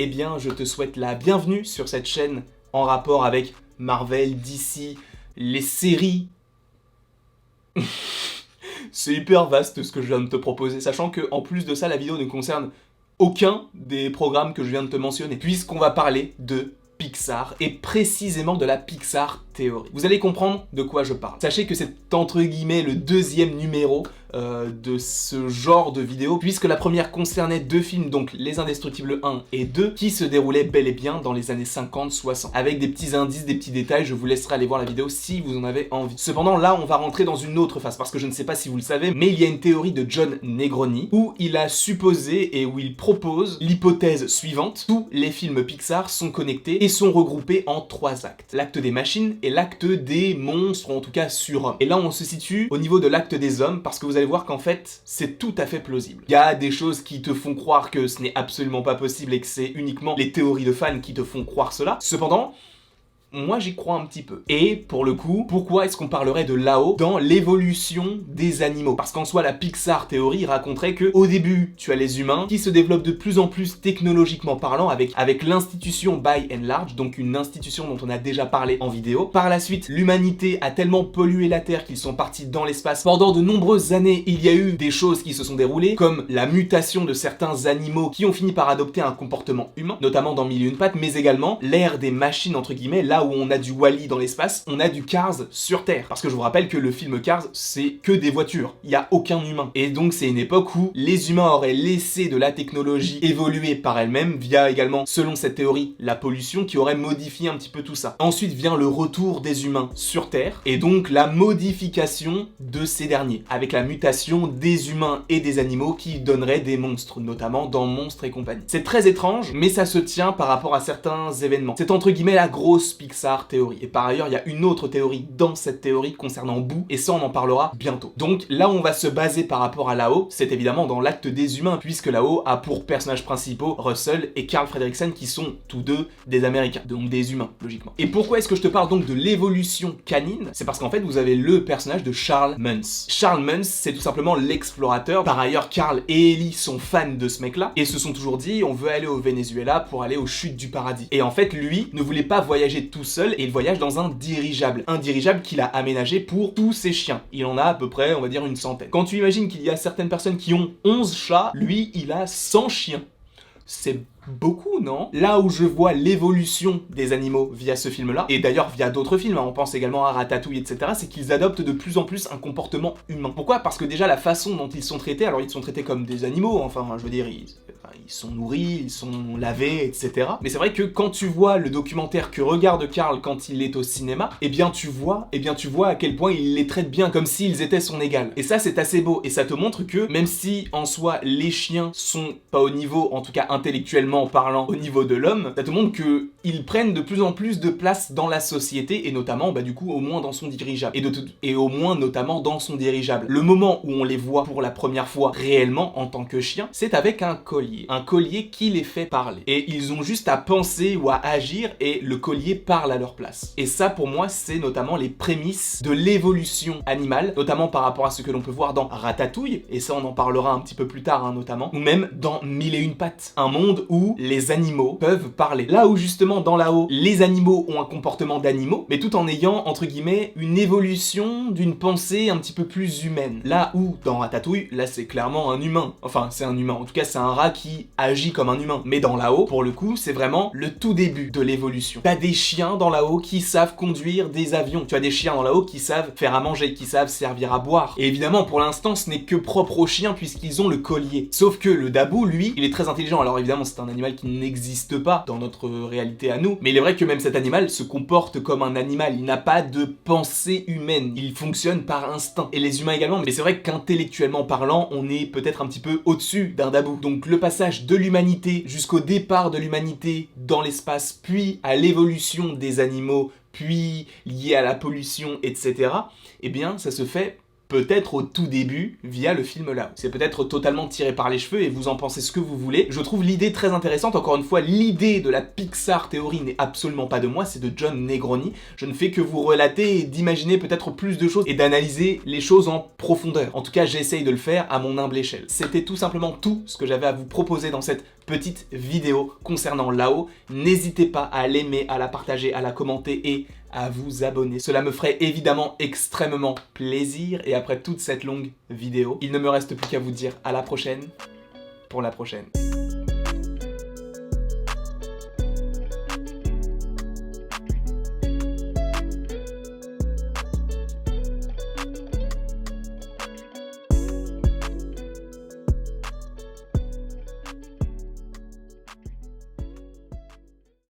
Eh bien, je te souhaite la bienvenue sur cette chaîne en rapport avec Marvel, DC, les séries. C'est hyper vaste ce que je viens de te proposer, sachant que en plus de ça, la vidéo ne concerne aucun des programmes que je viens de te mentionner, puisqu'on va parler de Pixar, et précisément de la Pixar Theory. Vous allez comprendre de quoi je parle. Sachez que c'est entre guillemets le deuxième numéro de ce genre de vidéo, puisque la première concernait deux films, donc Les Indestructibles 1 et 2, qui se déroulaient bel et bien dans les années 50-60. Avec des petits indices, des petits détails, je vous laisserai aller voir la vidéo si vous en avez envie. Cependant, là, on va rentrer dans une autre phase, parce que je ne sais pas si vous le savez, mais il y a une théorie de John Negroni, où il a supposé et où il propose l'hypothèse suivante: tous les films Pixar sont connectés et sont regroupés en trois actes. L'acte des machines et l'acte des monstres, ou en tout cas surhommes. Et là, on se situe au niveau de l'acte des hommes, parce que vous allez voir qu'en fait, c'est tout à fait plausible. Il y a des choses qui te font croire que ce n'est absolument pas possible et que c'est uniquement les théories de fans qui te font croire cela. Cependant, moi j'y crois un petit peu. Et pour le coup, pourquoi est-ce qu'on parlerait de là-haut dans l'évolution des animaux? Parce qu'en soi, la Pixar Theory raconterait que au début, tu as les humains qui se développent de plus en plus technologiquement parlant avec l'institution By and Large, donc une institution dont on a déjà parlé en vidéo. Par la suite, l'humanité a tellement pollué la Terre qu'ils sont partis dans l'espace. Pendant de nombreuses années, il y a eu des choses qui se sont déroulées, comme la mutation de certains animaux qui ont fini par adopter un comportement humain, notamment dans Mille et une pattes, mais également l'ère des machines, entre guillemets, là où on a du Wall-E dans l'espace, on a du Cars sur Terre. Parce que je vous rappelle que le film Cars, c'est que des voitures, il n'y a aucun humain. Et donc c'est une époque où les humains auraient laissé de la technologie évoluer par elle-même, via également, selon cette théorie, la pollution qui aurait modifié un petit peu tout ça. Ensuite vient le retour des humains sur Terre, et donc la modification de ces derniers, avec la mutation des humains et des animaux qui donneraient des monstres, notamment dans Monstres et compagnie. C'est très étrange, mais ça se tient par rapport à certains événements. C'est entre guillemets la grosse Pixar Theory. Et par ailleurs, il y a une autre théorie dans cette théorie concernant Boo, et ça on en parlera bientôt. Donc là où on va se baser par rapport à là-haut, c'est évidemment dans l'acte des humains, puisque là-haut a pour personnages principaux Russell et Carl Fredricksen, qui sont tous deux des Américains, donc des humains, logiquement. Et pourquoi est-ce que je te parle donc de l'évolution canine? C'est parce qu'en fait, vous avez le personnage de Charles Muntz. Charles Muntz, c'est tout simplement l'explorateur. Par ailleurs, Carl et Ellie sont fans de ce mec-là, et se sont toujours dit, on veut aller au Venezuela pour aller aux chutes du paradis. Et en fait, lui ne voulait pas voyager tout seul, et il voyage dans un dirigeable. Un dirigeable qu'il a aménagé pour tous ses chiens. Il en a à peu près, on va dire, une centaine. Quand tu imagines qu'il y a certaines personnes qui ont 11 chats, lui, il a 100 chiens. C'est beaucoup, non? Là où je vois l'évolution des animaux via ce film-là, et d'ailleurs via d'autres films, hein, on pense également à Ratatouille, etc., c'est qu'ils adoptent de plus en plus un comportement humain. Pourquoi? Parce que déjà la façon dont ils sont traités, alors ils sont traités comme des animaux, enfin je veux dire, ils sont nourris, ils sont lavés, etc. Mais c'est vrai que quand tu vois le documentaire que regarde Carl quand il est au cinéma, eh bien tu vois à quel point il les traite bien, comme s'ils étaient son égal. Et ça c'est assez beau, et ça te montre que même si en soi les chiens sont pas au niveau, en tout cas intellectuellement parlant, au niveau de l'homme, ça te montre que ils prennent de plus en plus de place dans la société, et notamment du coup au moins dans son dirigeable, et au moins notamment dans son dirigeable. Le moment où on les voit pour la première fois réellement en tant que chien, c'est avec un collier qui les fait parler, et ils ont juste à penser ou à agir et le collier parle à leur place. Et ça pour moi c'est notamment les prémices de l'évolution animale, notamment par rapport à ce que l'on peut voir dans Ratatouille, et ça on en parlera un petit peu plus tard notamment, ou même dans Mille et une pattes, un monde où les animaux peuvent parler. Là où justement dans là-haut, les animaux ont un comportement d'animaux, mais tout en ayant entre guillemets une évolution d'une pensée un petit peu plus humaine. Là où dans Ratatouille, là c'est clairement un humain. Enfin c'est un humain, en tout cas c'est un rat qui agit comme un humain. Mais dans là-haut, pour le coup, c'est vraiment le tout début de l'évolution. T'as des chiens dans là-haut qui savent conduire des avions. Tu as des chiens dans là-haut qui savent faire à manger, qui savent servir à boire. Et évidemment, pour l'instant, ce n'est que propre aux chiens puisqu'ils ont le collier. Sauf que le dabou, lui, il est très intelligent. Alors évidemment, c'est un animal qui n'existe pas dans notre réalité à nous. Mais il est vrai que même cet animal se comporte comme un animal. Il n'a pas de pensée humaine. Il fonctionne par instinct. Et les humains également. Mais c'est vrai qu'intellectuellement parlant, on est peut-être un petit peu au-dessus d'un dabou. Donc le passage de l'humanité jusqu'au départ de l'humanité dans l'espace, puis à l'évolution des animaux, puis lié à la pollution, etc., eh bien ça se fait peut-être au tout début via le film Lao. C'est peut-être totalement tiré par les cheveux et vous en pensez ce que vous voulez. Je trouve l'idée très intéressante. Encore une fois, l'idée de la Pixar théorie n'est absolument pas de moi, c'est de John Negroni. Je ne fais que vous relater et d'imaginer peut-être plus de choses et d'analyser les choses en profondeur. En tout cas, j'essaye de le faire à mon humble échelle. C'était tout simplement tout ce que j'avais à vous proposer dans cette petite vidéo concernant Lao. N'hésitez pas à l'aimer, à la partager, à la commenter et à vous abonner. Cela me ferait évidemment extrêmement plaisir et après toute cette longue vidéo, il ne me reste plus qu'à vous dire à la prochaine pour la prochaine.